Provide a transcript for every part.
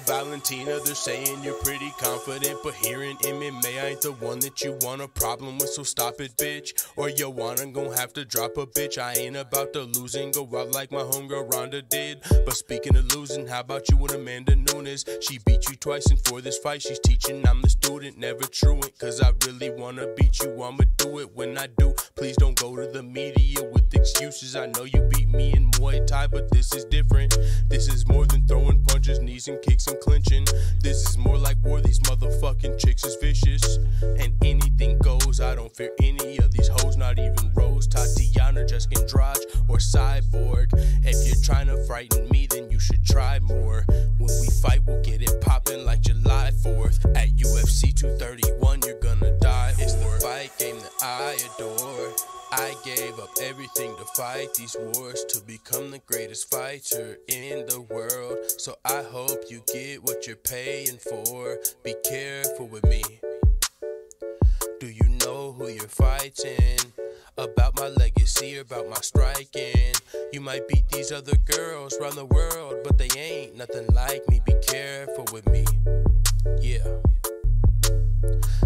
Valentina, they're saying you're pretty confident, but here in MMA I ain't the one that you want a problem with, so stop it, bitch, or you wanna gon' have to drop a bitch. I ain't about to lose and go out like my homegirl Ronda did. But speaking of losing, how about you and Amanda Nunes? She beat you twice, and for this fight she's teaching I'm the student, never truant, cause I really wanna beat you, I'ma do it when I do. Please don't go to the media with excuses. I know you beat me in Muay Thai, but this is different. This is more than throwing punches, knees and kicks and clinching. This is more like war, these motherfucking chicks is vicious. And anything goes, I don't fear any of these hoes, not even Rose, Tatiana, Jessica Andrade, or Cyborg. If you're trying to frighten me, then you should try more. When we fight, we'll get it poppin' like July 4th. At UFC 231, you're gonna die. It's the fight game that I adore. I gave up everything to fight these wars, to become the greatest fighter in the world. So I hope you get what you're paying for. Be careful with me. Do you know who you're fighting? About my legacy or about my striking? You might beat these other girls around the world, but they ain't nothing like me. Be careful with me. Yeah.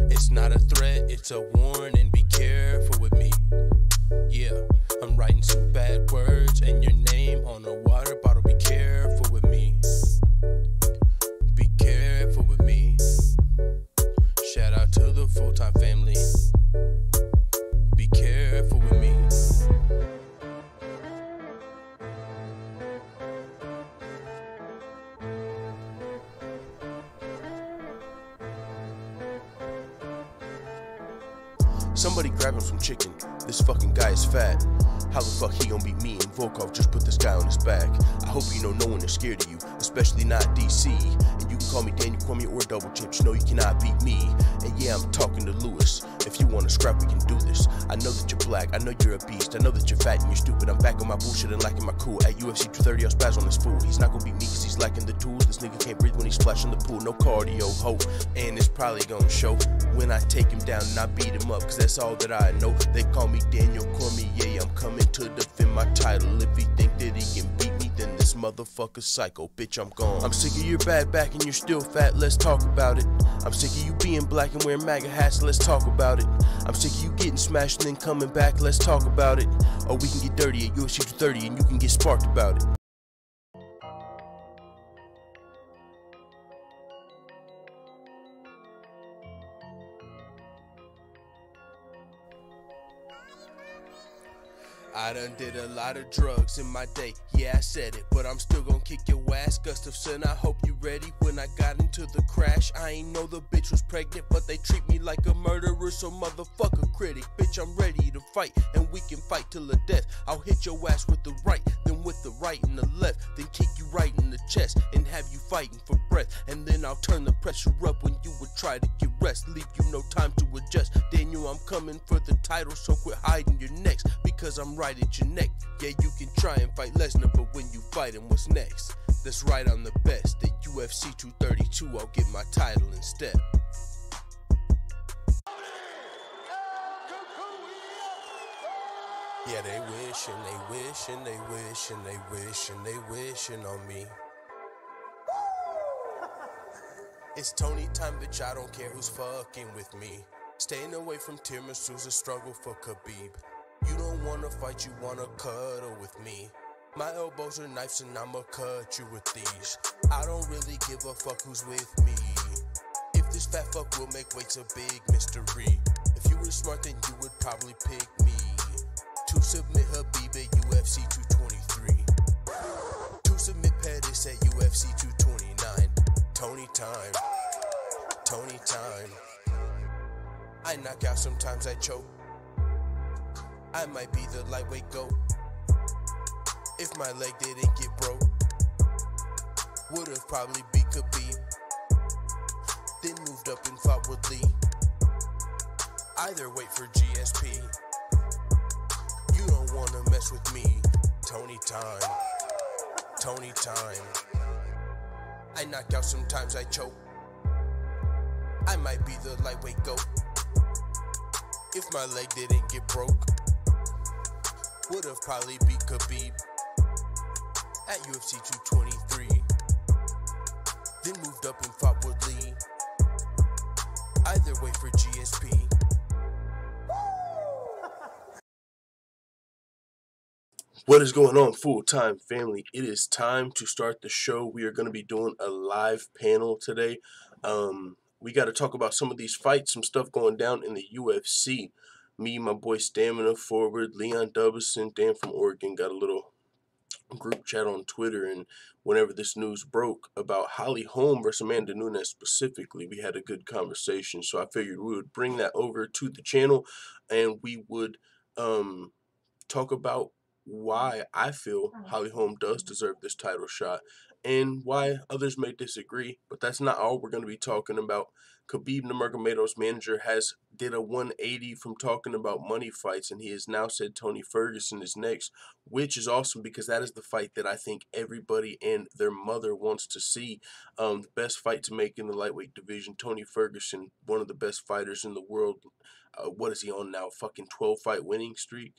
It's not a threat, it's a warning. Be careful with me. Yeah, I'm writing some bad words and your name on a water bottle. Be careful with me. Be careful with me. Shout out to the full-time family. Be careful with me. Somebody grab him some chicken. This fucking guy is fat. How the fuck he gon' beat me? And Volkov just put this guy on his back. I hope you know no one is scared of you, especially not DC. And you can call me Daniel Cormier or Double Chips. You know you cannot beat me. And yeah, I'm talking to Lewis. If you wanna scrap, we can do this. I know that you're black, I know you're a beast, I know that you're fat and you're stupid. I'm back on my bullshit and lacking my cool. At UFC 230, I'll spaz on this fool. He's not gonna beat me cause he's lacking the tools. This nigga can't breathe when he's splashing the pool. No cardio, ho. And it's probably gonna show when I take him down and I beat him up, cause that's all that I know. They call me Daniel Cormier, I'm coming to defend my title. If he think that he can beat me, then this motherfucker's psycho. Bitch, I'm gone. I'm sick of your bad back and you're still fat, let's talk about it. I'm sick of you being black and wearing MAGA hats, let's talk about it. I'm sick of you getting smashed and then coming back, let's talk about it. Or we can get dirty at UFC 230 and you can get sparked about it. I done did a lot of drugs in my day, yeah I said it, but I'm still gon' kick your ass. Gustafson, I hope you ready. When I got into the crash, I ain't know the bitch was pregnant, but they treat me like a murderer, so motherfucker critic. Bitch, I'm ready to fight, and we can fight till the death. I'll hit your ass with the right, then with the right and the left, then kick you right in the chest, and have you fighting for breath. And then I'll turn the pressure up when you would try to get rest, leave you no time to adjust. Daniel, I'm coming for the title, so quit hiding your necks, because I'm right at your neck. Yeah, you can try and fight Lesnar, but when you fight him, what's next? That's right, I'm the best. At UFC 232, I'll get my title instead. Yeah, they wish and they wish and they wish and they wish and they wishing on me. It's Tony time, bitch, I don't care who's fucking with me. Staying away from tiramisu's a struggle for Khabib. You don't wanna fight, you wanna cuddle with me. My elbows are knives and I'ma cut you with these. I don't really give a fuck who's with me. If this fat fuck will make weight's a big mystery. If you were smart, then you would probably pick me to submit Khabib at UFC 223. To submit Pettis at UFC 229. Tony time. Tony time. I knock out, sometimes I choke. I might be the lightweight GOAT. If my leg didn't get broke, would've probably beat Khabib, then moved up and fought Woodley. Either wait for GSP. You don't wanna mess with me. Tony time. Tony time. I knock out, sometimes I choke. I might be the lightweight GOAT. If my leg didn't get broke, would've probably beat Khabib at UFC 223. Then moved up and fought Woodley. Either way for GSP. What is going on, full-time family? It is time to start the show. We are going to be doing a live panel today. We got to talk about some of these fights, some stuff going down in the UFC. Me, my boy Stamina Forward, Leon Dubison, Dan from Oregon, got a little group chat on Twitter, and whenever this news broke about Holm versus Amanda Nunes specifically, we had a good conversation. So I figured we would bring that over to the channel, and we would talk about why I feel Holm does deserve this title shot and why others may disagree. But that's not all we're going to be talking about. Khabib Nurmagomedov's manager did a 180 from talking about money fights, and he has now said Tony Ferguson is next, which is awesome because that is the fight that I think everybody and their mother wants to see. The best fight to make in the lightweight division. Tony Ferguson, one of the best fighters in the world. What is he on now? Fucking 12-fight winning streak.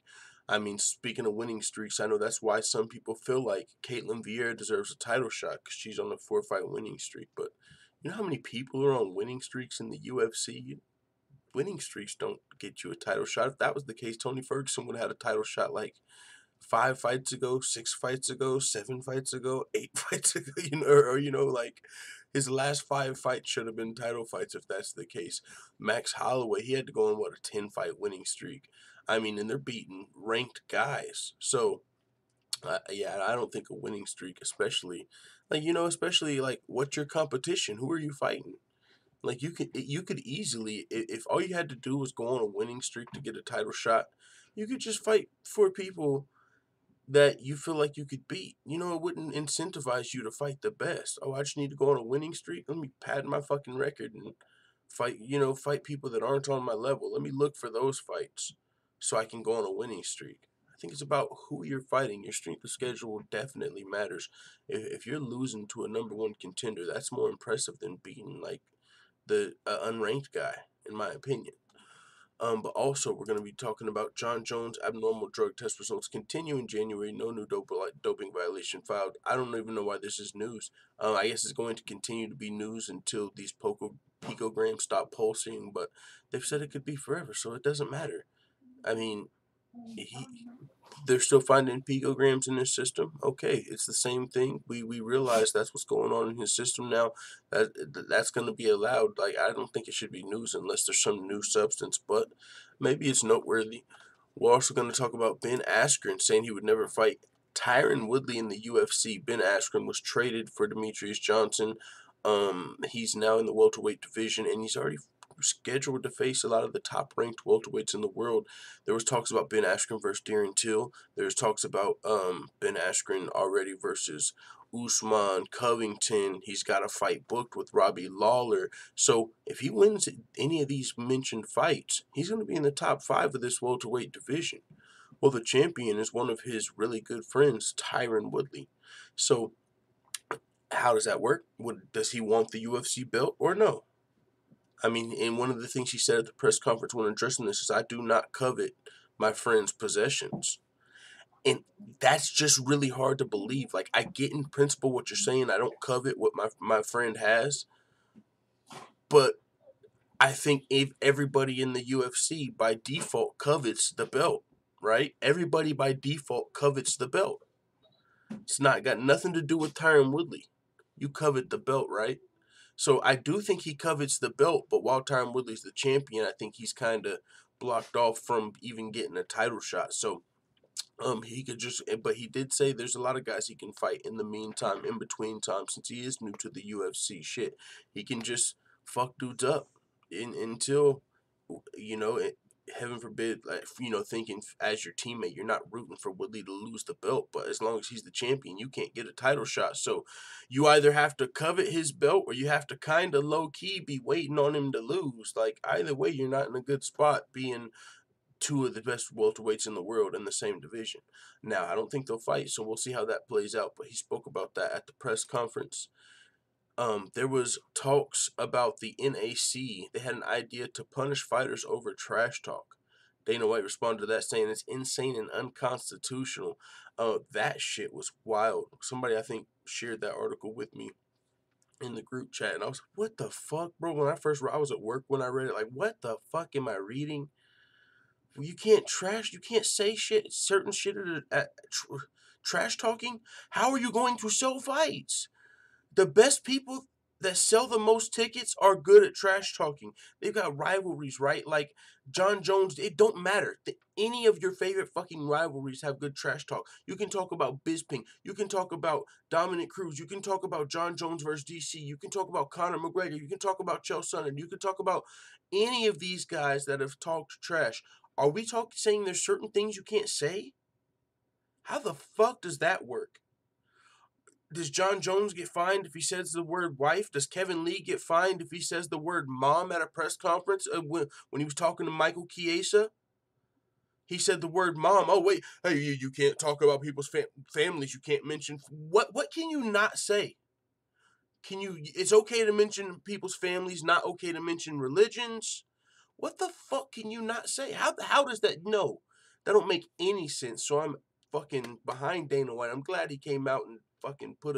I mean, speaking of winning streaks, I know that's why some people feel like Caitlin Vieira deserves a title shot because she's on a 4-fight winning streak. But you know how many people are on winning streaks in the UFC? Winning streaks don't get you a title shot. If that was the case, Tony Ferguson would have had a title shot like 5 fights ago, 6 fights ago, 7 fights ago, 8 fights ago, like his last 5 fights should have been title fights if that's the case. Max Holloway, he had to go on, a 10-fight winning streak. I mean, and they're beating ranked guys. So, yeah, I don't think a winning streak, especially what's your competition? Who are you fighting? Like, you could easily, if all you had to do was go on a winning streak to get a title shot, you could just fight for people that you feel like you could beat. It wouldn't incentivize you to fight the best. Oh, I just need to go on a winning streak. Let me pad my fucking record and fight people that aren't on my level. Let me look for those fights so I can go on a winning streak. I think it's about who you're fighting. Your strength of schedule definitely matters. If you're losing to a #1 contender, that's more impressive than beating like the unranked guy, in my opinion. But also, we're going to be talking about Jon Jones' abnormal drug test results continue in January. No new doping violation filed. I don't even know why this is news. I guess it's going to continue to be news until these picograms stop pulsing, but they've said it could be forever, so it doesn't matter. I mean, they're still finding picograms in his system. Okay, it's the same thing. We realize that's what's going on in his system now. That's going to be allowed. Like, I don't think it should be news unless there's some new substance, but maybe it's noteworthy. We're also going to talk about Ben Askren saying he would never fight Tyron Woodley in the UFC. Ben Askren was traded for Demetrius Johnson. He's now in the welterweight division, and he's already scheduled to face a lot of the top-ranked welterweights in the world. There was talks about Ben Askren versus Darren Till. There was talks about Ben Askren already versus Usman, Covington. He's got a fight booked with Robbie Lawler. So if he wins any of these mentioned fights, he's going to be in the top 5 of this welterweight division. Well, the champion is one of his really good friends, Tyron Woodley. So how does that work? Does he want the UFC belt or no? I mean, and one of the things he said at the press conference when addressing this is, I do not covet my friend's possessions. And that's just really hard to believe. Like, I get in principle what you're saying. I don't covet what my friend has. But I think if everybody in the UFC by default covets the belt, right? Everybody by default covets the belt. It's not got nothing to do with Tyron Woodley. You covet the belt, right? So I do think he covets the belt, but while Tyron Woodley's the champion, I think he's kind of blocked off from even getting a title shot. So he could but he did say there's a lot of guys he can fight in the meantime, in between time, since he is new to the UFC. Shit, he can just fuck dudes up until, heaven forbid, thinking as your teammate, you're not rooting for Woodley to lose the belt, but as long as he's the champion, you can't get a title shot. So you either have to covet his belt or you have to kind of low-key be waiting on him to lose. Like, either way, you're not in a good spot being 2 of the best welterweights in the world in the same division. Now, I don't think they'll fight, so we'll see how that plays out, but he spoke about that at the press conference. There was talks about the NAC. They had an idea to punish fighters over trash talk. Dana White responded to that saying it's insane and unconstitutional. That shit was wild. Somebody, I think, shared that article with me in the group chat, and I was like, what the fuck, bro? When I was at work when I read it, like, what the fuck am I reading? You can't say shit, certain shit at trash talking. How are you going to sell fights? The best people that sell the most tickets are good at trash talking. They've got rivalries, right? Like Jon Jones, it don't matter. Any of your favorite fucking rivalries have good trash talk. You can talk about Bisping. You can talk about Dominic Cruz. You can talk about Jon Jones versus DC. You can talk about Conor McGregor. You can talk about Chael Sonnen. You can talk about any of these guys that have talked trash. Are we saying there's certain things you can't say? How the fuck does that work? Does Jon Jones get fined if he says the word wife? Does Kevin Lee get fined if he says the word mom at a press conference when he was talking to Michael Chiesa? He said the word mom. Oh, wait. Hey, you can't talk about people's families. You can't mention... What can you not say? It's okay to mention people's families, not okay to mention religions? What the fuck can you not say? How does that... No. That don't make any sense. So I'm fucking behind Dana White. I'm glad he came out and fucking put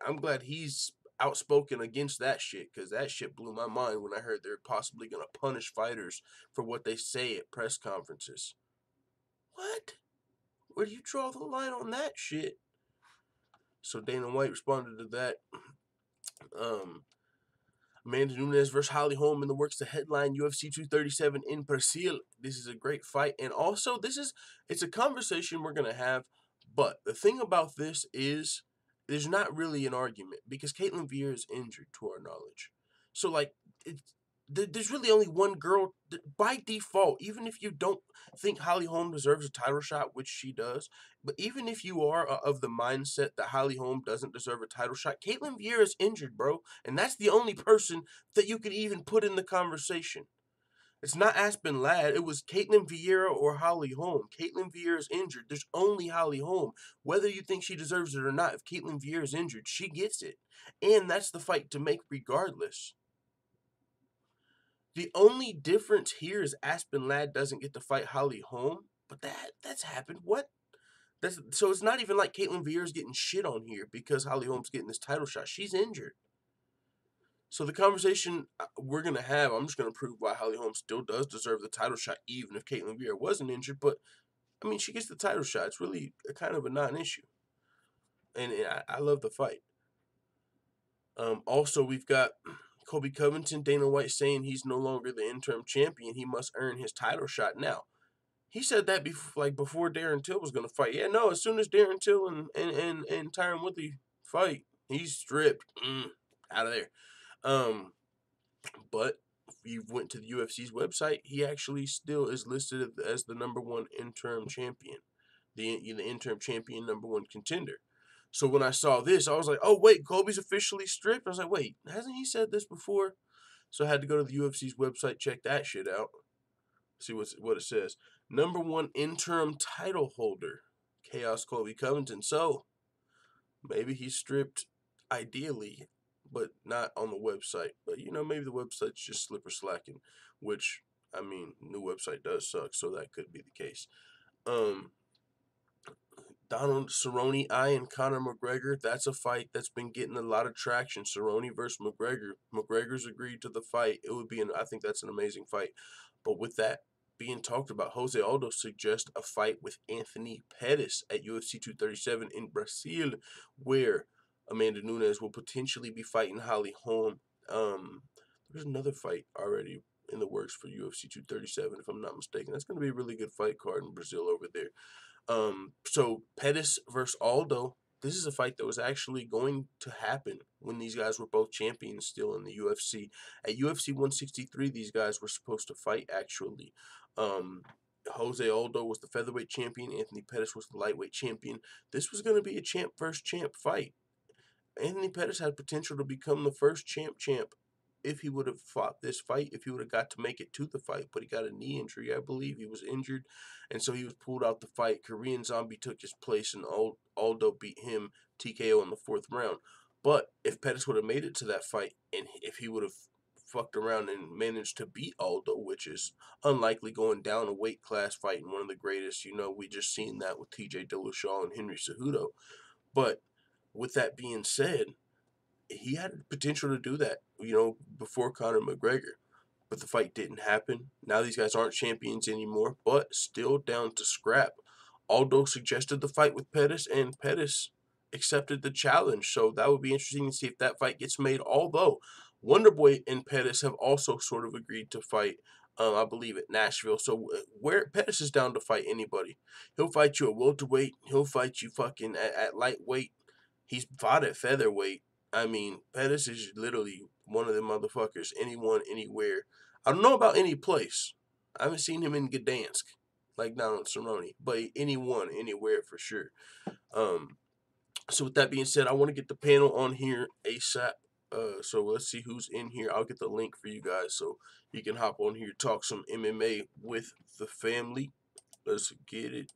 I'm glad he's outspoken against that shit, because that shit blew my mind when I heard they're possibly going to punish fighters for what they say at press conferences. What? Where do you draw the line on that shit? So Dana White responded to that. Amanda Nunes versus Holly Holm in the works to headline UFC 237 in Brazil. This is a great fight, and also it's a conversation we're going to have, but the thing about this is there's not really an argument because Caitlin Vieira is injured to our knowledge. So, like, there's really only one girl by default, even if you don't think Holly Holm deserves a title shot, which she does, but even if you are of the mindset that Holly Holm doesn't deserve a title shot, Caitlin Vieira is injured, bro, and that's the only person that you could even put in the conversation. It's not Aspen Ladd. It was Caitlin Vieira or Holly Holm. Caitlin Vieira is injured. There's only Holly Holm. Whether you think she deserves it or not, if Caitlin Vieira is injured, she gets it. And that's the fight to make regardless. The only difference here is Aspen Ladd doesn't get to fight Holly Holm, but that's happened. What? So it's not even like Caitlin Vieira's getting shit on here because Holly Holm's getting this title shot. She's injured. So the conversation we're going to have, I'm just going to prove why Holly Holm still does deserve the title shot, even if Caitlin Vieira wasn't injured. But, I mean, she gets the title shot. It's really kind of a non-issue. And I love the fight. Also, we've got Colby Covington, Dana White saying he's no longer the interim champion. He must earn his title shot now. He said that before Darren Till was going to fight. Yeah, no, as soon as Darren Till and Tyron Woodley fight, he's stripped out of there. But if you went to the UFC's website, he actually still is listed as the #1 interim champion, the interim champion, #1 contender. So when I saw this, I was like, oh wait, Colby's officially stripped. I was like, wait, hasn't he said this before? So I had to go to the UFC's website, check that shit out, see what it says. #1 interim title holder, Chaos Colby Covington. So maybe he's stripped, ideally, but not on the website. But, you know, maybe the website's just slacking, which, I mean, new website does suck, so that could be the case. Donald Cerrone and Conor McGregor, that's a fight that's been getting a lot of traction. Cerrone versus McGregor. McGregor's agreed to the fight. It would be I think that's an amazing fight. But with that being talked about, Jose Aldo suggests a fight with Anthony Pettis at UFC 237 in Brazil, where Amanda Nunes will potentially be fighting Holly Holm. There's another fight already in the works for UFC 237, if I'm not mistaken. That's going to be a really good fight card in Brazil over there. So Pettis versus Aldo, this is a fight that was actually going to happen when these guys were both champions still in the UFC. At UFC 163, these guys were supposed to fight, actually. Jose Aldo was the featherweight champion. Anthony Pettis was the lightweight champion. This was going to be a champ versus champ fight. Anthony Pettis had potential to become the first champ if he would have fought this fight, if he would have got to make it to the fight, but he got a knee injury, I believe. He was injured, and so he was pulled out the fight. Korean Zombie took his place, and Aldo beat him TKO in the 4th round. But if Pettis would have made it to that fight, and if he would have fucked around and managed to beat Aldo, which is unlikely going down a weight class fighting one of the greatest, we just seen that with TJ Dillashaw and Henry Cejudo. But with that being said, he had the potential to do that, before Conor McGregor. But the fight didn't happen. Now these guys aren't champions anymore, but still down to scrap. Aldo suggested the fight with Pettis, and Pettis accepted the challenge. So that would be interesting to see if that fight gets made. Although Wonderboy and Pettis have also sort of agreed to fight, I believe, at Nashville. So where Pettis is down to fight anybody. He'll fight you at welterweight. He'll fight you fucking at lightweight. He's fought at featherweight. I mean, Pettis is literally one of them motherfuckers. Anyone, anywhere. I don't know about any place. I haven't seen him in Gdansk, like down on Cerrone, but anyone, anywhere for sure. So with that being said, I want to get the panel on here ASAP. So let's see who's in here. I'll get the link for you guys so you can hop on here, talk some MMA with the family. Let's get it.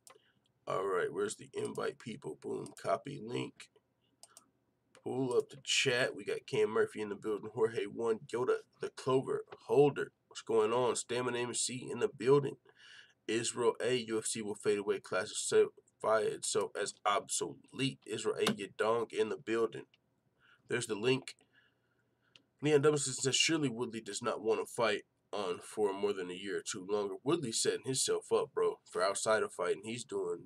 All right, where's the invite people? Boom, copy link. Pull up the chat. We got Cam Murphy in the building. Jorge 1, Yoda, the Clover, Holder. What's going on? Stamina MC in the building. Israel A, UFC will fade away. Classic certify itself as obsolete. Israel A, Yadong in the building. There's the link. Leon Dumbleton says, surely Woodley does not want to fight on for more than a year or two longer. Woodley's setting himself up, bro, for outside of fighting. He's doing,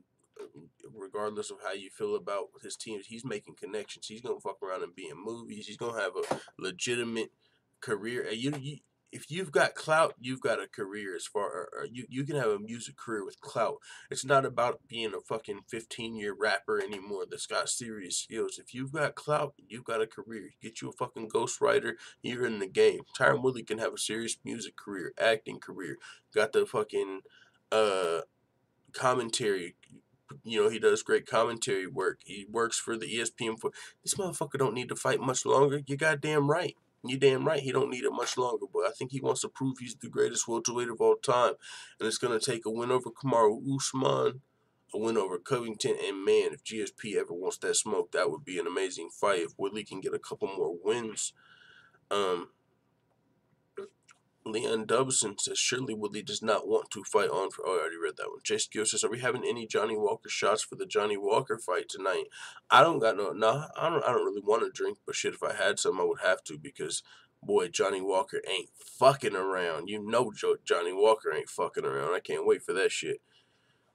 regardless of how you feel about his teams, he's making connections. He's going to fuck around and be in movies. He's going to have a legitimate career. If you've got clout, you've got a career. As far you can have a music career with clout. It's not about being a fucking 15-year rapper anymore that's got serious skills. If you've got clout, you've got a career. Get you a fucking ghostwriter, you're in the game. Tyron Woodley can have a serious music career, acting career. Got the fucking commentary. He does great commentary work. He works for the ESPN. This motherfucker don't need to fight much longer. You goddamn right. You damn right he don't need it much longer, but I think he wants to prove he's the greatest welterweight of all time. And it's going to take a win over Kamaru Usman, a win over Covington, and man, if GSP ever wants that smoke, that would be an amazing fight. If Woodley can get a couple more wins. Leon Dubson says, surely Woodley does not want to fight on for... Oh, I already read that one. Jay Skill says, are we having any Johnny Walker shots for the Johnny Walker fight tonight? I don't got no... Nah, I don't really want to drink, but shit, if I had some, I would have to because, boy, Johnny Walker ain't fucking around. Johnny Walker ain't fucking around. I can't wait for that shit.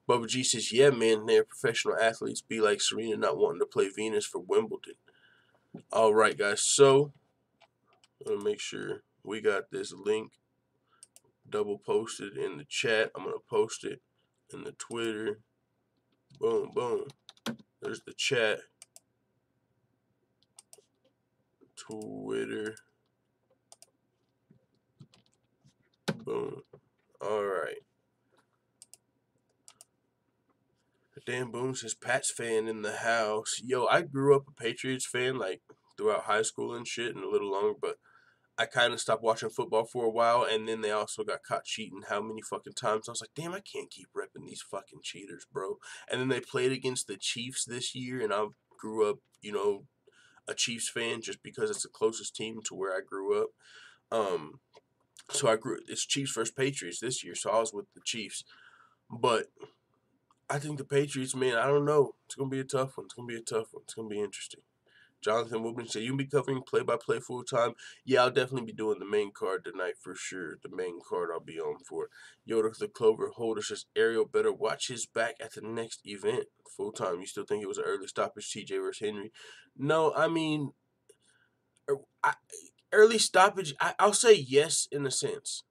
Bubba G says, yeah, man, they're professional athletes. Be like Serena not wanting to play Venus for Wimbledon. All right, guys, so I'm going to make sure we got this link double posted in the chat. I'm going to post it in the Twitter. Boom, boom. There's the chat. Twitter. Boom. All right. Dan Boom says, Pats fan in the house. Yo, I grew up a Patriots fan, like, throughout high school and shit, and a little longer, but I kind of stopped watching football for a while, and then they also got caught cheating how many fucking times. I was like, damn, I can't keep repping these fucking cheaters, bro. And then they played against the Chiefs this year, and I grew up, a Chiefs fan just because it's the closest team to where I grew up. So it's Chiefs versus Patriots this year, so I was with the Chiefs. But I think the Patriots, man, I don't know. It's going to be a tough one. It's going to be interesting. Jonathan Woodman said, you can be covering play-by-play full-time. Yeah, I'll definitely be doing the main card tonight for sure. The main card I'll be on for. Yoda the Clover Holder says, Ariel better watch his back at the next event full-time. You still think it was an early stoppage, TJ versus Henry? No, I mean, early stoppage, I'll say yes in a sense.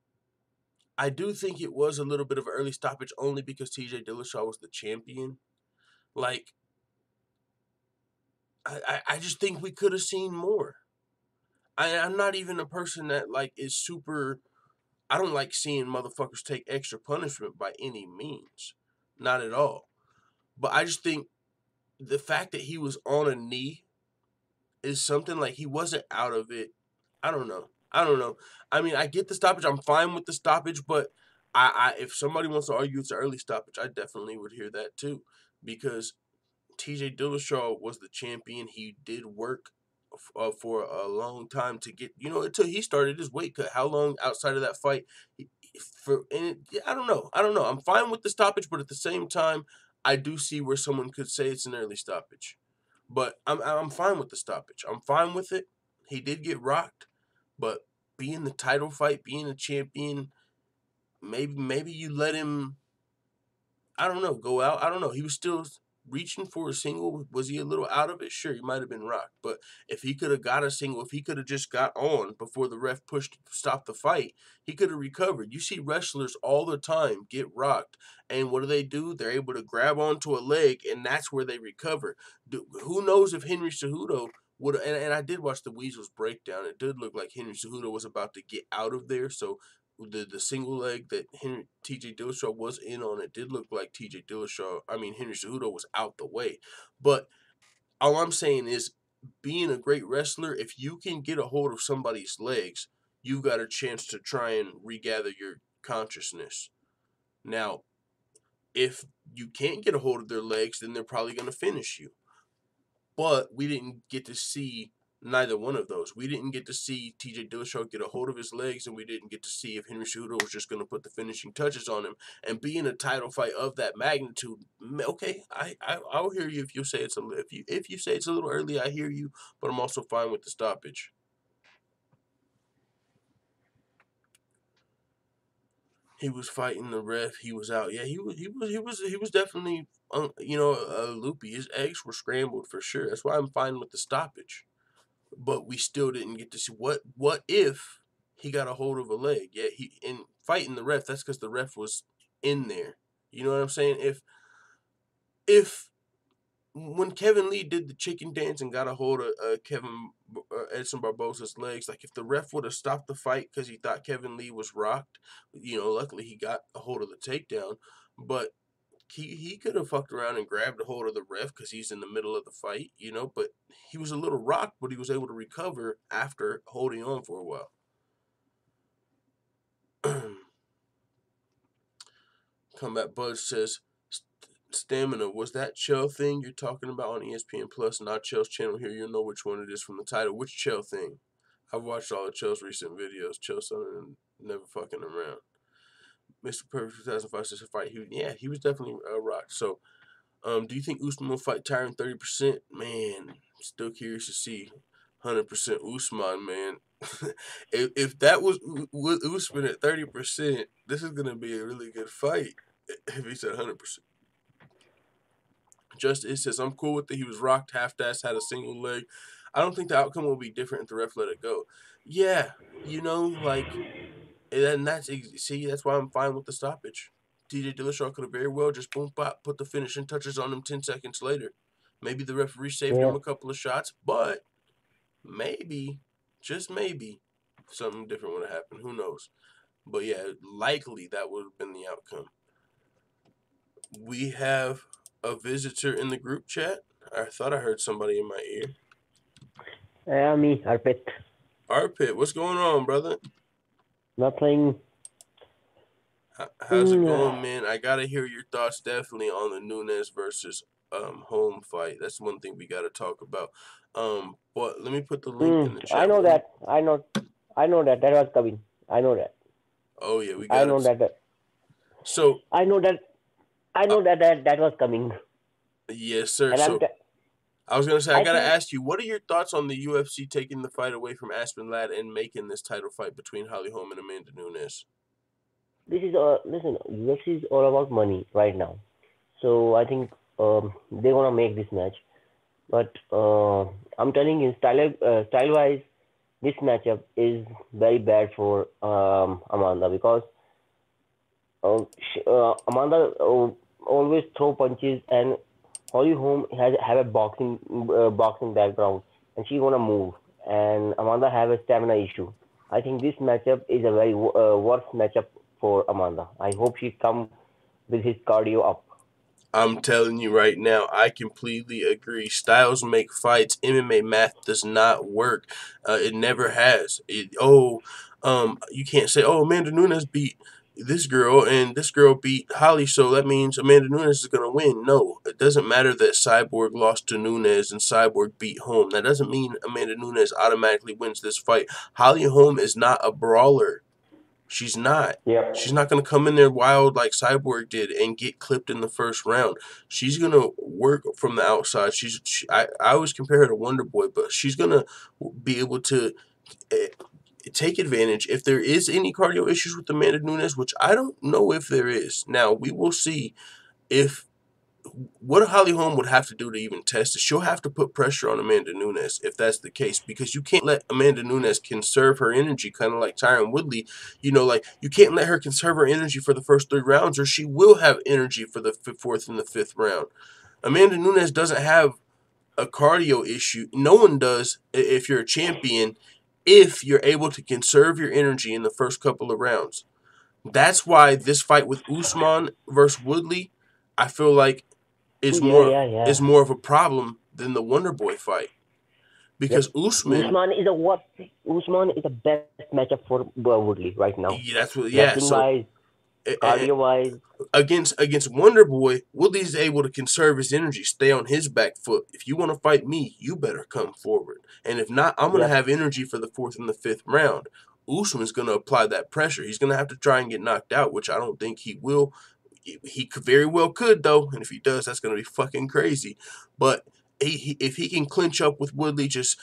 I do think it was a little bit of an early stoppage only because TJ Dillashaw was the champion. Like, I just think we could have seen more. I'm not even a person that, like, is super... I don't like seeing motherfuckers take extra punishment by any means. Not at all. But I just think the fact that he was on a knee is something, like, he wasn't out of it. I don't know. I mean, I get the stoppage. I'm fine with the stoppage, but if somebody wants to argue it's an early stoppage, I definitely would hear that too. Because TJ Dillashaw was the champion. He did work for a long time to get, until he started his weight cut. How long outside of that fight? I don't know. I'm fine with the stoppage, but at the same time, I do see where someone could say it's an early stoppage. But I'm fine with the stoppage. I'm fine with it. He did get rocked, but being the title fight, being a champion, maybe you let him, I don't know, go out. I don't know. He was still reaching for a single. Was he a little out of it? Sure, he might have been rocked. But if he could have got a single, if he could have just got on before the ref pushed stop the fight, he could have recovered. You see wrestlers all the time get rocked. And what do? They're able to grab onto a leg, and that's where they recover. Who knows if Henry Cejudo would, and I did watch the Weasels breakdown. It did look like Henry Cejudo was about to get out of there. So the single leg that TJ Dillashaw was in on, it did look like Henry Cejudo was out the way. But all I'm saying is, being a great wrestler, if you can get a hold of somebody's legs, you've got a chance to try and regather your consciousness. Now, if you can't get a hold of their legs, then they're probably going to finish you. But we didn't get to see neither one of those. We didn't get to see TJ Dillashaw get a hold of his legs, and we didn't get to see if Henry Cejudo was just going to put the finishing touches on him. And being a title fight of that magnitude, okay, I'll hear you if you say it's if you say it's a little early. I hear you, but I'm also fine with the stoppage. He was fighting the ref. He was out. Yeah, he was definitely loopy. His eggs were scrambled for sure. That's why I'm fine with the stoppage. But we still didn't get to see what if he got a hold of a leg. Yeah, he in fighting the ref. That's because the ref was in there. You know what I'm saying? If when Kevin Lee did the chicken dance and got a hold of Edson Barbosa's legs, like if the ref would have stopped the fight because he thought Kevin Lee was rocked, luckily he got a hold of the takedown. But he could have fucked around and grabbed a hold of the ref because he's in the middle of the fight, but he was a little rocked, but he was able to recover after holding on for a while. Combat Bud says, Stamina, was that Chael thing you're talking about on ESPN Plus, not Chael's channel here? You'll know which one it is from the title. Which Chael thing? I've watched all of Chael's recent videos. Chael's son never fucking around. Mr. Perfect 2005 says fight. He was definitely rocked. So, do you think Usman will fight Tyron 30%? Man, still curious to see 100% Usman, man. if that was Usman at 30%, this is gonna be a really good fight. If he's at 100%. It says, I'm cool with it. He was rocked, half-assed, had a single leg. I don't think the outcome will be different if the ref let it go. Yeah, and that's why I'm fine with the stoppage. TJ Dillashaw could have very well just boom pop, put the finishing touches on him 10 seconds later. Maybe the referee saved him a couple of shots, but maybe, just maybe, something different would have happened. Who knows? But yeah, likely that would have been the outcome. We have a visitor in the group chat. I thought I heard somebody in my ear. Yeah, me, Arpit. Arpit, what's going on, brother? Nothing. How's it going, man? I gotta hear your thoughts definitely on the Nunes versus Holm fight. That's one thing we gotta talk about. But let me put the link in the chat. I know that. I know that. That was coming. I know that. Oh yeah, we got. I know that. So I know that. That was coming. Yes, sir. And I was gonna say, I gotta ask you, what are your thoughts on the UFC taking the fight away from Aspen Ladd and making this title fight between Holly Holm and Amanda Nunes? This is listen. UFC is all about money right now, so I think they wanna make this match. But I'm telling you, style-wise, this matchup is very bad for Amanda because Amanda always throw punches, and Holly Holm have a boxing background, and she wanna move, and Amanda have a stamina issue. I think this matchup is a very worse matchup for Amanda. I hope she come with his cardio up. I'm telling you right now, I completely agree. Styles make fights. MMA math does not work. It never has. You can't say, Amanda Nunes beat this girl, and this girl beat Holly, so that means Amanda Nunes is going to win. No, it doesn't matter that Cyborg lost to Nunes and Cyborg beat Holm. That doesn't mean Amanda Nunes automatically wins this fight. Holly Holm is not a brawler. She's not. Yeah. She's not going to come in there wild like Cyborg did and get clipped in the first round. She's going to work from the outside. I always compare her to Wonder Boy, but she's going to be able to take advantage. If there is any cardio issues with Amanda Nunes, which I don't know if there is. Now, we will see if what Holly Holm would have to do to even test it. She'll have to put pressure on Amanda Nunes if that's the case, because you can't let Amanda Nunes conserve her energy, kind of like Tyron Woodley. You know, like, you can't let her conserve her energy for the first 3 rounds, or she will have energy for the 4th and the 5th round. Amanda Nunes doesn't have a cardio issue. No one does if you're a champion, if you're able to conserve your energy in the first couple of rounds. That's why this fight with Usman versus Woodley, I feel like, is more of a problem than the Wonder Boy fight, because Usman is a best matchup for Woodley right now. So cardio wise, against Wonder Boy, Woodley's able to conserve his energy, stay on his back foot. If you want to fight me, you better come forward, and if not, I'm gonna have energy for the 4th and the 5th round. Usman's gonna apply that pressure. He's gonna have to try and get knocked out, which I don't think he will. He could very well could, though, and if he does, that's going to be fucking crazy. But if he can clinch up with Woodley, just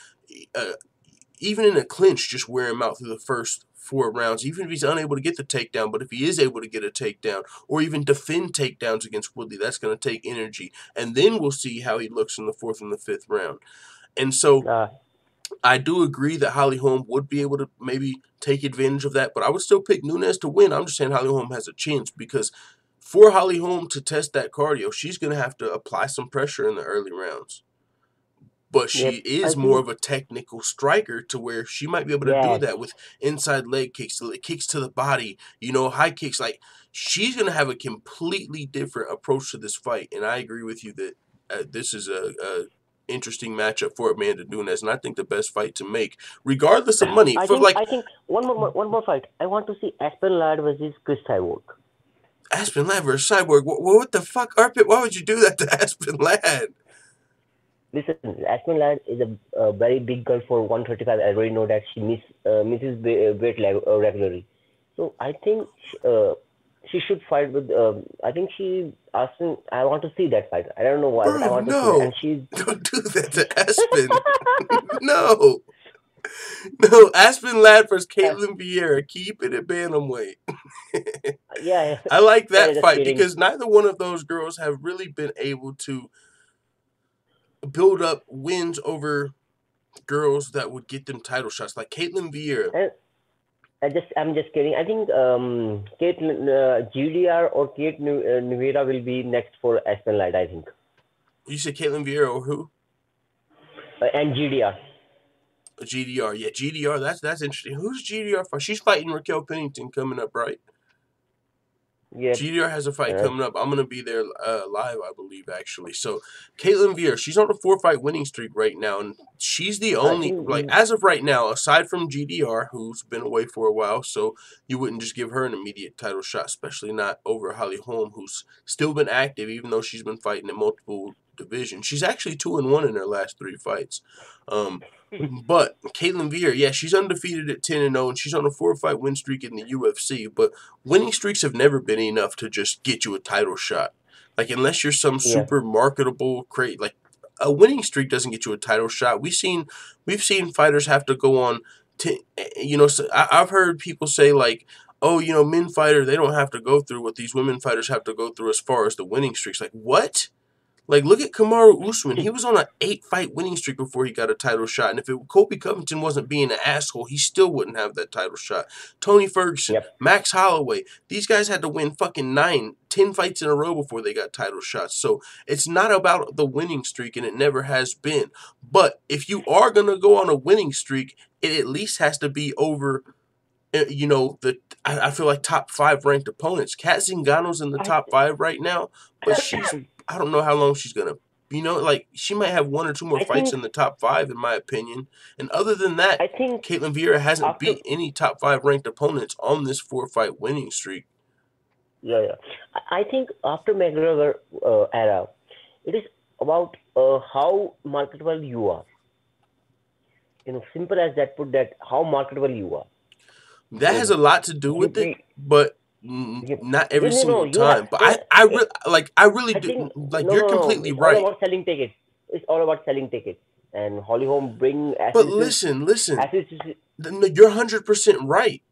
even in a clinch, just wear him out through the first 4 rounds, even if he's unable to get the takedown. But if he is able to get a takedown, or even defend takedowns against Woodley, that's going to take energy. And then we'll see how he looks in the 4th and the 5th round. And so I do agree that Holly Holm would be able to maybe take advantage of that, but I would still pick Nunes to win. I'm just saying Holly Holm has a chance, because for Holly Holm to test that cardio, she's going to have to apply some pressure in the early rounds. But she is more of a technical striker, to where she might be able to do that with inside leg kicks, kicks to the body, high kicks. Like, she's going to have a completely different approach to this fight. And I agree with you that this is a interesting matchup for Amanda Nunes, and I think the best fight to make, regardless of money. I think one more fight. I want to see Aspen Ladd versus Chris Cyborg. Aspen Ladd versus Cyborg. What the fuck, Arpit? Why would you do that to Aspen Ladd? Listen, Aspen Ladd is a very big girl for 135. I already know that she misses weight regularly. So I think she should fight with. I think she asking. I want to see that fight. I don't know why. But I want to see that. And she's... Don't do that to Aspen. No, Aspen Ladd versus Caitlin Vieira. Keep it at bantamweight. I like that fight because neither one of those girls have really been able to build up wins over girls that would get them title shots, like Caitlin Vieira. I'm just kidding. I think GDR or Kate Nuera will be next for Aspen Ladd, I think. You said Caitlin Vieira or who? And GDR. GDR, yeah, GDR. That's interesting. Who's GDR for? She's fighting Raquel Pennington coming up, right? Yeah. GDR has a fight coming up. I'm gonna be there live, I believe, actually. So Caitlin Vieira, she's on a 4-fight winning streak right now, and she's the only, as of right now, aside from GDR, who's been away for a while. So you wouldn't just give her an immediate title shot, especially not over Holly Holm, who's still been active, even though she's been fighting in multiple divisions. She's actually 2-1 in her last 3 fights. But Caitlin Vieira, yeah, she's undefeated at 10-0, and she's on a 4-fight win streak in the UFC. But winning streaks have never been enough to just get you a title shot. Like, unless you're some super marketable, like, a winning streak doesn't get you a title shot. We've seen fighters have to go on so I've heard people say, like, oh, men fighter, they don't have to go through what these women fighters have to go through as far as the winning streaks. Like, what? Like, look at Kamaru Usman. He was on an 8-fight winning streak before he got a title shot. And if Colby Covington wasn't being an asshole, he still wouldn't have that title shot. Tony Ferguson, Max Holloway, these guys had to win fucking 10 fights in a row before they got title shots. So it's not about the winning streak, and it never has been. But if you are going to go on a winning streak, it at least has to be over, I feel like top 5 ranked opponents. Kat Zingano's in the top 5 right now, but I don't know how long she's going to, she might have 1 or 2 more fights in the top 5, in my opinion. And other than that, I think Caitlin Vieira hasn't beat any top 5 ranked opponents on this 4-fight winning streak. Yeah, yeah. I think after McGregor era, it is about how marketable you are. Simple as that. Put that how marketable you are. That has So a lot to do you, with it, but you, not you every no, single you have. time. But I really I do think like. no, You're no, no. completely It's all right. about selling tickets. It's all about selling tickets. And Holly Holm bring But assists, listen. assists. No, you're 100% right.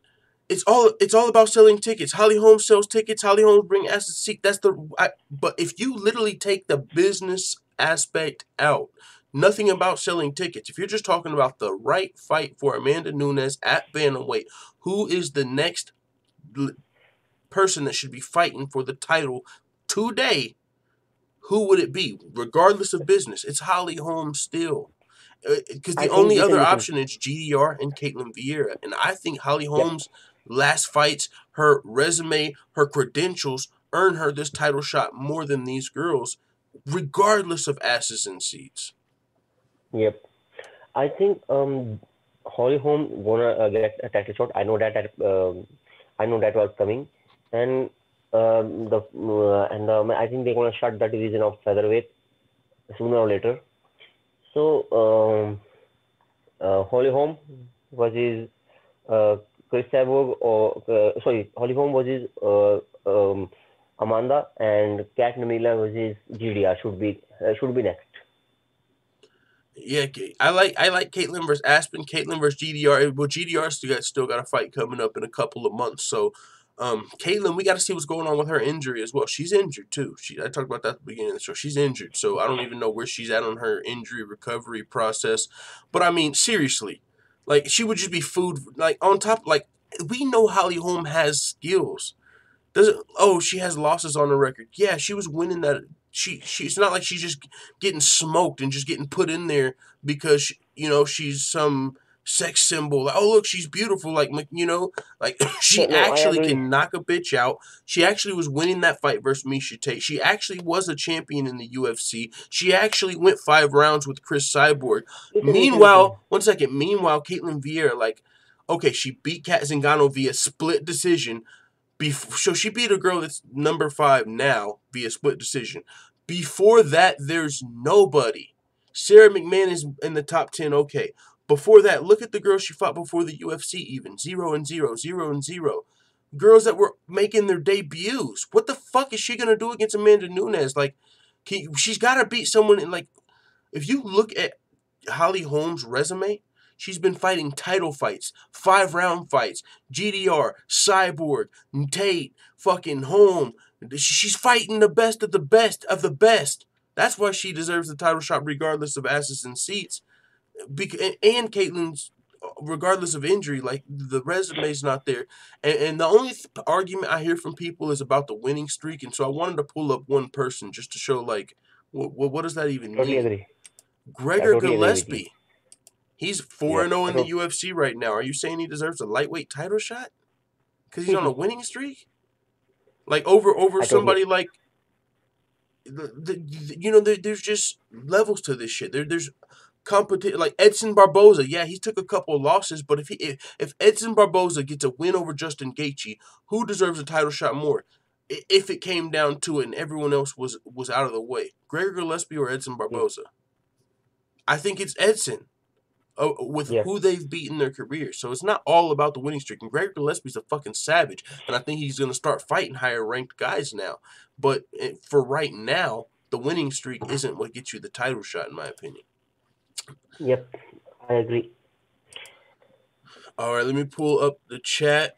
It's all about selling tickets. Holly Holmes sells tickets. Holly Holmes bring assets. See, but if you literally take the business aspect out, nothing about selling tickets. If you're just talking about the right fight for Amanda Nunes at bantamweight, who is the next person that should be fighting for the title today? Who would it be? Regardless of business, it's Holly Holmes still. Because I the think. only Listen, other listen. option is GDR and Caitlin Vieira. And I think Holly Yep. Holmes' last fights, her resume, her credentials earn her this title shot more than these girls, regardless of asses and seats. Yep. I think Holly Holm gonna get a title shot. I know that was coming, and I think they're gonna shut the division of featherweight sooner or later. So Holly Holm versus Chris Cyborg or sorry, Holly Holm versus Amanda, and Kat Namila versus GDR should be next. Yeah, I like Caitlyn versus Aspen, Caitlyn versus GDR. Well, GDR still got a fight coming up in a couple of months. So, Caitlyn, we got to see what's going on with her injury as well. She's injured too. I talked about that at the beginning of the show. She's injured, so I don't even know where she's at on her injury recovery process. But I mean, seriously, like she would just be food. Like on top, like we know Holly Holm has skills. Doesn't she has losses on the record? Yeah, she was winning that. She's not like she's just getting smoked and just getting put in there because she's some sex symbol. Like, oh look, she's beautiful. Like she No, I actually agree. can knock a bitch out. She actually was winning that fight versus Misha Tate. She actually was a champion in the UFC. She actually went 5 rounds with Chris Cyborg. Listen. Meanwhile, one second. Meanwhile, Caitlin Vieira, like, okay, she beat Kat Zingano via split decision. So she beat a girl that's number 5 now via split decision. Before that, there's nobody. Sarah McMahon is in the top 10. Okay. Before that, look at the girls she fought before the UFC. Even 0-0, 0-0. Girls that were making their debuts. What the fuck is she gonna do against Amanda Nunes? Like, she's got to beat someone in like. If you look at Holly Holmes' resume, she's been fighting title fights, 5-round fights, GDR, Cyborg, Tate, fucking Holm. She's fighting the best of the best of the best. That's why she deserves the title shot regardless of asses and seats. And Caitlin's, regardless of injury, like the resume's not there. And the only argument I hear from people is about the winning streak. And so I wanted to pull up one person just to show, like, what does that even Totally mean? agree. I Gregor totally agree with you. Gillespie. He's Yep. 4-0 in the UFC right now. Are you saying he deserves a lightweight title shot? Because he's on a winning streak? Like, over I totally. somebody like... there's just levels to this shit. There's competition. Like, Edson Barboza. Yeah, he took a couple of losses, but if Edson Barboza gets a win over Justin Gaethje, who deserves a title shot more? If it came down to it and everyone else was out of the way. Gregor Gillespie or Edson Yep. Barboza? I think it's Edson. With Yep. who they've beaten their career. So it's not all about the winning streak. And Gregor Gillespie's a fucking savage. And I think he's going to start fighting higher ranked guys now. But for right now, the winning streak isn't what gets you the title shot, in my opinion. Yep. I agree. All right, let me pull up the chat.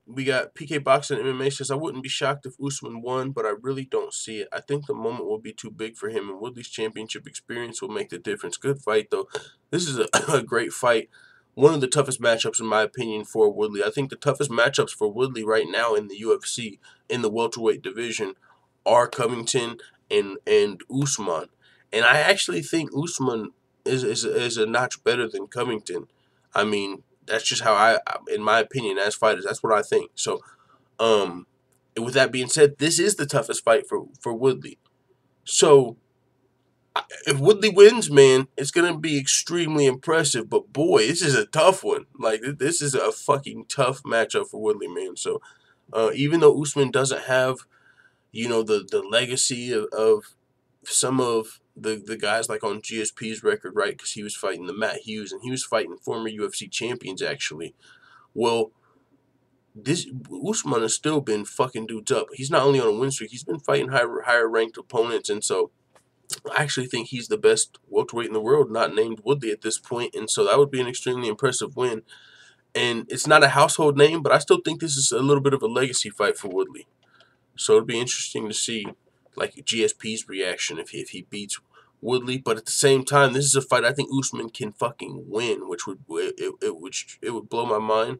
We got PK Boxing MMA says, I wouldn't be shocked if Usman won, but I really don't see it. I think the moment will be too big for him, and Woodley's championship experience will make the difference. Good fight, though. This is a great fight. One of the toughest matchups, in my opinion, for Woodley. I think the toughest matchups for Woodley right now in the UFC, in the welterweight division, are Covington and Usman. And I actually think Usman is a notch better than Covington. I mean, that's just how in my opinion, as fighters, that's what I think. So, with that being said, this is the toughest fight for Woodley. So, if Woodley wins, man, it's gonna be extremely impressive. But boy, this is a tough one. Like, this is a fucking tough matchup for Woodley, man. So, Even though Usman doesn't have, you know, the legacy of some of the guys like on GSP's record, right? Because he was fighting the Matt Hughes and he was fighting former UFC champions, actually. Well, this Usman has still been fucking dudes up. He's not only on a win streak, he's been fighting higher ranked opponents, and so I actually think he's the best welterweight in the world, not named Woodley at this point, and so that would be an extremely impressive win. And it's not a household name, but I still think this is a little bit of a legacy fight for Woodley. So it'd be interesting to see, like, GSP's reaction if he beats Woodley. But at the same time, this is a fight I think Usman can fucking win, which would blow my mind.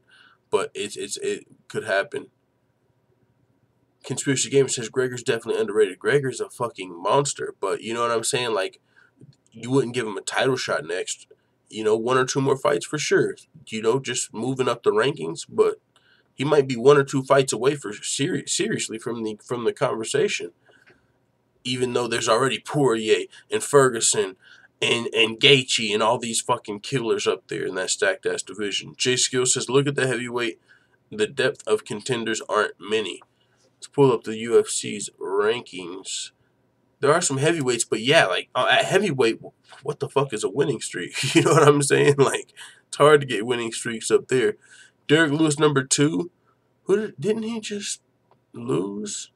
But it could happen. Conspiracy Gamer says Gregor's definitely underrated. Gregor's a fucking monster, but you know what I'm saying? Like, you wouldn't give him a title shot next. You know, 1 or 2 more fights for sure. You know, just moving up the rankings, but he might be 1 or 2 fights away for seriously from the conversation. Even though there's already Poirier and Ferguson and Gaethje and all these fucking killers up there in that stacked ass division. Jay Skill says, look at the heavyweight. The depth of contenders aren't many. Let's pull up the UFC's rankings. There are some heavyweights, but yeah, like at heavyweight, what the fuck is a winning streak? You know what I'm saying? Like, it's hard to get winning streaks up there. Derek Lewis, number 2. Didn't he just lose?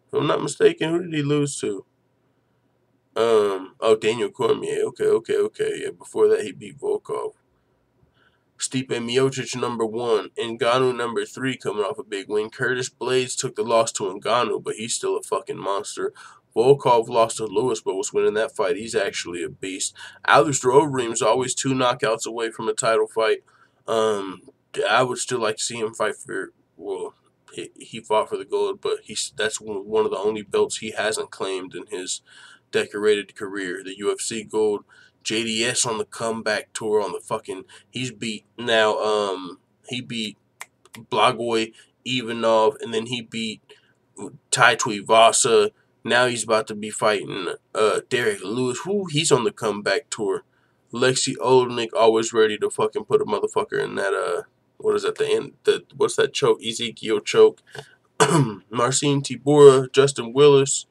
If I'm not mistaken, who did he lose to? Oh, Daniel Cormier. Okay. Yeah, before that, he beat Volkov. Stipe Miocic, number 1. Ngannou, number 3, coming off a big win. Curtis Blades took the loss to Ngannou, but he's still a fucking monster. Volkov lost to Lewis, but was winning that fight. He's actually a beast. Alistair Overeem's always 2 knockouts away from a title fight. I would still like to see him fight for, well, he fought for the gold, but that's one of the only belts he hasn't claimed in his decorated career. The UFC gold. JDS on the comeback tour on the fucking, he beat Blagoy Ivanov, and then he beat Tai Tuivasa. Now he's about to be fighting Derek Lewis. He's on the comeback tour. Lexi Oldnick always ready to fucking put a motherfucker in that what is that, the end, what's that choke? Ezekiel choke. Marcin Tibura, Justin Willis,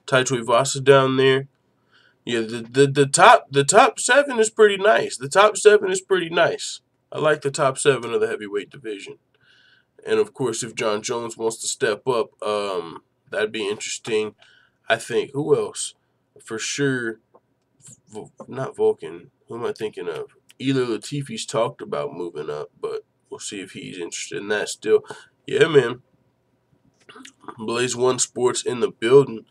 Tai Tuivasa down there. Yeah, the top 7 is pretty nice. The top 7 is pretty nice. I like the top 7 of the heavyweight division. And of course, if Jon Jones wants to step up, that'd be interesting. I think, who else? For sure, not Vulcan. Who am I thinking of? Ilir Latifi's talked about moving up, but we'll see if he's interested in that still. Yeah, man. Blaze One Sports in the building.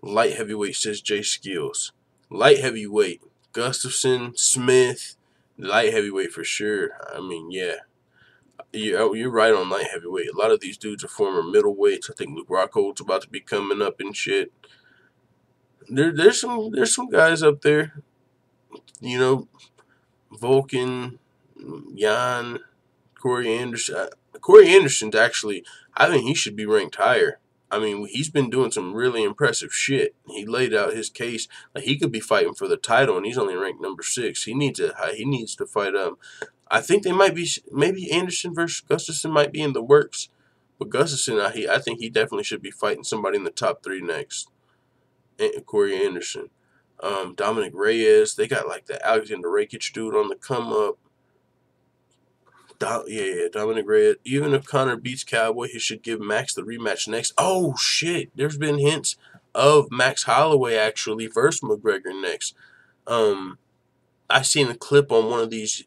Light heavyweight, says Jay Skills. Light heavyweight, Gustafson, Smith, light heavyweight for sure. I mean, yeah. You're right on light heavyweight. A lot of these dudes are former middleweights. I think Luke Rockhold's about to be coming up and shit. There's some guys up there. You know, Vulcan, Jan, Corey Anderson. Corey Anderson's actually, I think he should be ranked higher. I mean, he's been doing some really impressive shit. He laid out his case. Like, he could be fighting for the title, and he's only ranked number 6. He needs to fight. I think they might be, maybe Anderson versus Gustafson might be in the works. But Gustafson, I think he definitely should be fighting somebody in the top 3 next. Corey Anderson, Dominic Reyes. They got like the Alexander Rakic dude on the come up. Dominic Reyes. Even if Conor beats Cowboy, he should give Max the rematch next. Oh, shit. There's been hints of Max Holloway actually versus McGregor next. I seen a clip on one of these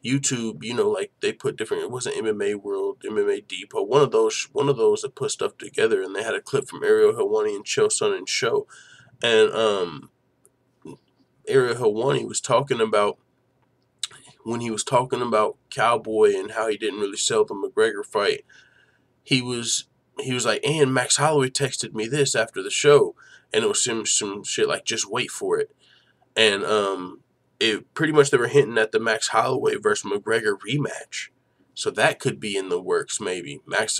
YouTube, you know, like they put different, it wasn't MMA World, MMA Depot, one of those that put stuff together, and they had a clip from Ariel Helwani and Chael Sonnen Show. And Ariel Helwani was talking about, when he was talking about Cowboy and how he didn't really sell the McGregor fight, he was like, and Max Holloway texted me this after the show, and it was some shit like, just wait for it. And it pretty much, they were hinting at the Max Holloway versus McGregor rematch. So that could be in the works, maybe. Max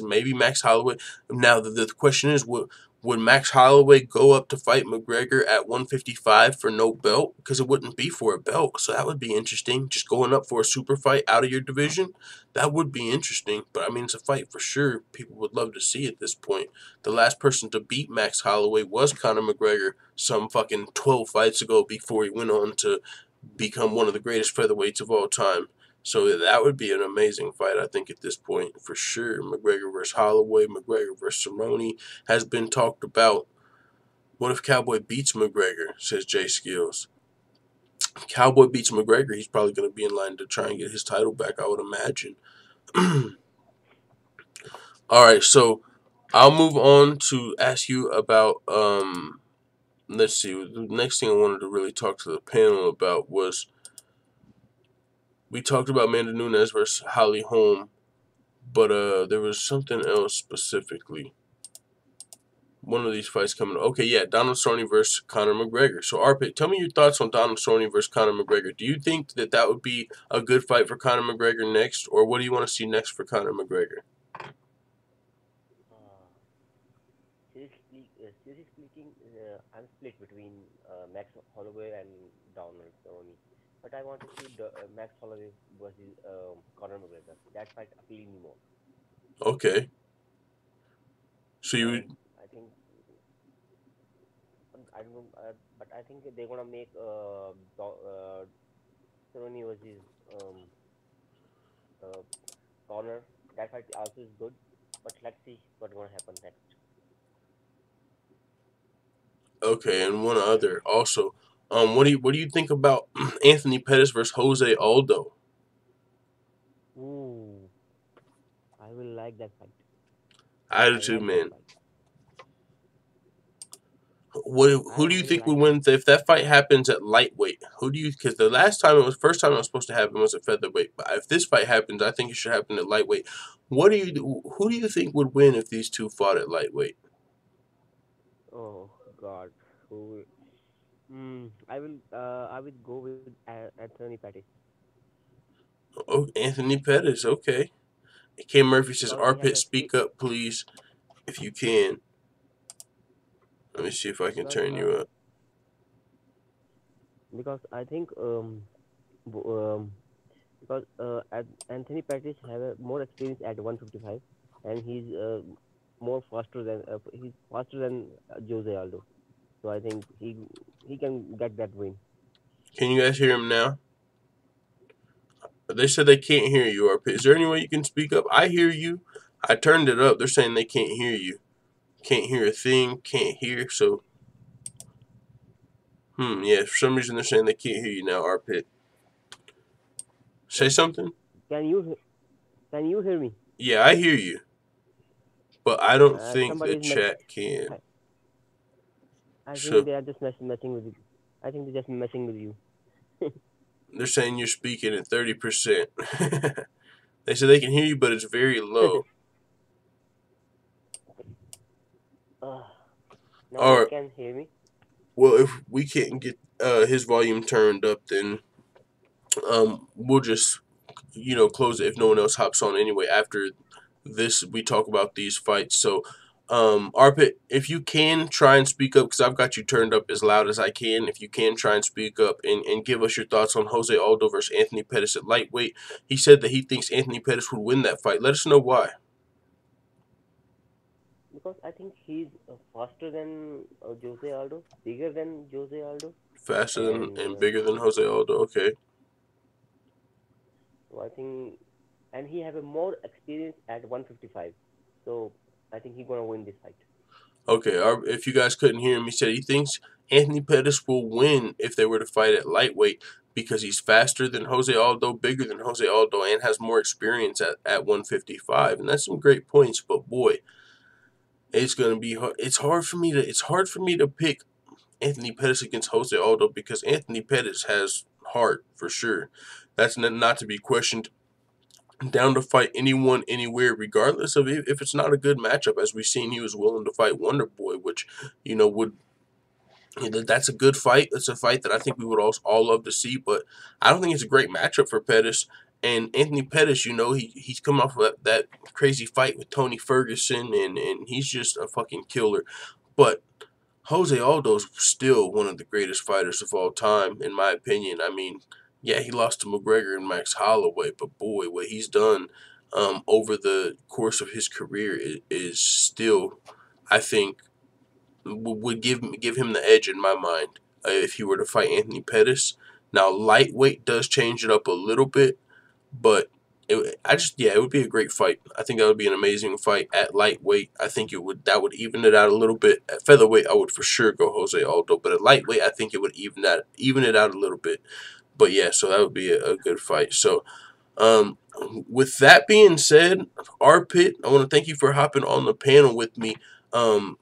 Holloway. Now the question is, will would Max Holloway go up to fight McGregor at 155 for no belt? Because it wouldn't be for a belt, so that would be interesting. Just going up for a super fight out of your division, that would be interesting. But, I mean, it's a fight for sure. People would love to see at this point. The last person to beat Max Holloway was Conor McGregor some fucking 12 fights ago before he went on to become one of the greatest featherweights of all time. So that would be an amazing fight, I think, at this point, for sure. McGregor versus Holloway, McGregor versus Cerrone has been talked about. What if Cowboy beats McGregor, says Jay Skills. If Cowboy beats McGregor, he's probably going to be in line to try and get his title back, I would imagine. All right, so I'll move on to ask you about, let's see, the next thing I wanted to really talk to the panel about was, we talked about Amanda Nunes versus Holly Holm, but there was something else specifically. One of these fights coming. Okay, yeah, Donald Cerrone versus Conor McGregor. So, Arpit, tell me your thoughts on Donald Cerrone versus Conor McGregor. Do you think that that would be a good fight for Conor McGregor next, or what do you want to see next for Conor McGregor? Seriously speaking, I'm split between Max Holloway and Donald Cerrone. But I want to see Max Holloway versus Conor McGregor. That fight appealing me more. Okay. So you would. And I think I don't know, but I think they're gonna make Cerrone versus uh, Conor. That fight also is good, but let's see what's gonna happen next. Okay, and one other also. What do you think about Anthony Pettis versus Jose Aldo? Ooh, I will like that fight. I do I too, like that man. fight. Who do you I think would like win if that fight happens at lightweight? Who do you? Because the first time it was supposed to happen was at featherweight. But if this fight happens, I think it should happen at lightweight. Who do you think would win if these two fought at lightweight? Oh God, who? I will go with Anthony Pettis Oh, Anthony Pettis. Okay. K Murphy says, because he have "Arpit, experience. speak up, please, if you can." Let me see if I can Because turn you up. because I think because Anthony Pettis have a more experience at 155, and more faster than he's faster than Jose Aldo. So I think he can get that win. Can you guys hear him now? They said they can't hear you, Arpit. Is there any way you can speak up? I hear you. I turned it up. They're saying they can't hear you. Can't hear a thing. Can't hear. So, yeah. For some reason, they're saying they can't hear you now, Arpit. Say So something. can you hear me? Yeah, I hear you, but I don't think Somebody the is chat can. I think So they are just messing with you. I think they're just messing with you. they're saying you're speaking at 30%. They said they can hear you, but it's very low. uh, Now All you right. can hear me. Well, if we can't get his volume turned up, then we'll just close it if no one else hops on anyway. After this, we talk about these fights. So, Arpit, if you can try and speak up, because I've got you turned up as loud as I can. If you can try and speak up and give us your thoughts on Jose Aldo versus Anthony Pettis at lightweight. He said that he thinks Anthony Pettis would win that fight. Let us know why. Because I think he's faster than Jose Aldo, bigger than Jose Aldo, Faster than and and bigger than Jose Aldo. Okay. so I think, and he have a more experience at 155. So I think he's gonna win this fight. Okay, if you guys couldn't hear him, he said he thinks Anthony Pettis will win if they were to fight at lightweight because he's faster than Jose Aldo, bigger than Jose Aldo, and has more experience at 155. And that's some great points. But boy, it's gonna be hard. It's hard for me to pick Anthony Pettis against Jose Aldo because Anthony Pettis has heart for sure. That's not to be questioned. Down to fight anyone, anywhere, regardless of if it's not a good matchup. As we've seen, he was willing to fight Wonder Boy, which would that's a good fight. It's a fight that I think we would all love to see, but I don't think it's a great matchup for Pettis. And Anthony Pettis, he's come off of that crazy fight with Tony Ferguson, and he's just a fucking killer. But Jose Aldo's still one of the greatest fighters of all time, in my opinion. I mean, yeah, he lost to McGregor and Max Holloway, but boy, what he's done over the course of his career is still, I think, would give him the edge in my mind if he were to fight Anthony Pettis. Now, lightweight does change it up a little bit, but it would be a great fight. I think that would be an amazing fight at lightweight. I think that would even it out a little bit. At featherweight, I would for sure go Jose Aldo, but at lightweight, I think it would even it out a little bit. But yeah, so that would be a good fight. So um, with that being said, Arpit, I want to thank you for hopping on the panel with me. Um,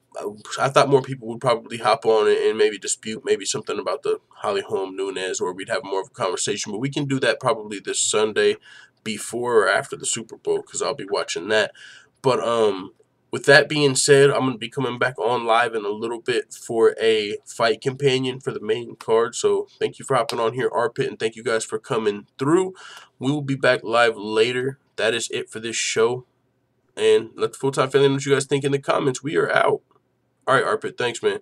I thought more people would probably hop on and maybe dispute maybe something about the Holm Nunes, or we'd have more of a conversation. But we can do that probably this Sunday before or after the Super Bowl, because I'll be watching that. But with that being said, I'm going to be coming back on live in a little bit for a fight companion for the main card. So thank you for hopping on here, Arpit, and thank you guys for coming through. We will be back live later. That is it for this show. And let the full-time family know what you guys think in the comments. We are out. All right, Arpit, thanks, man.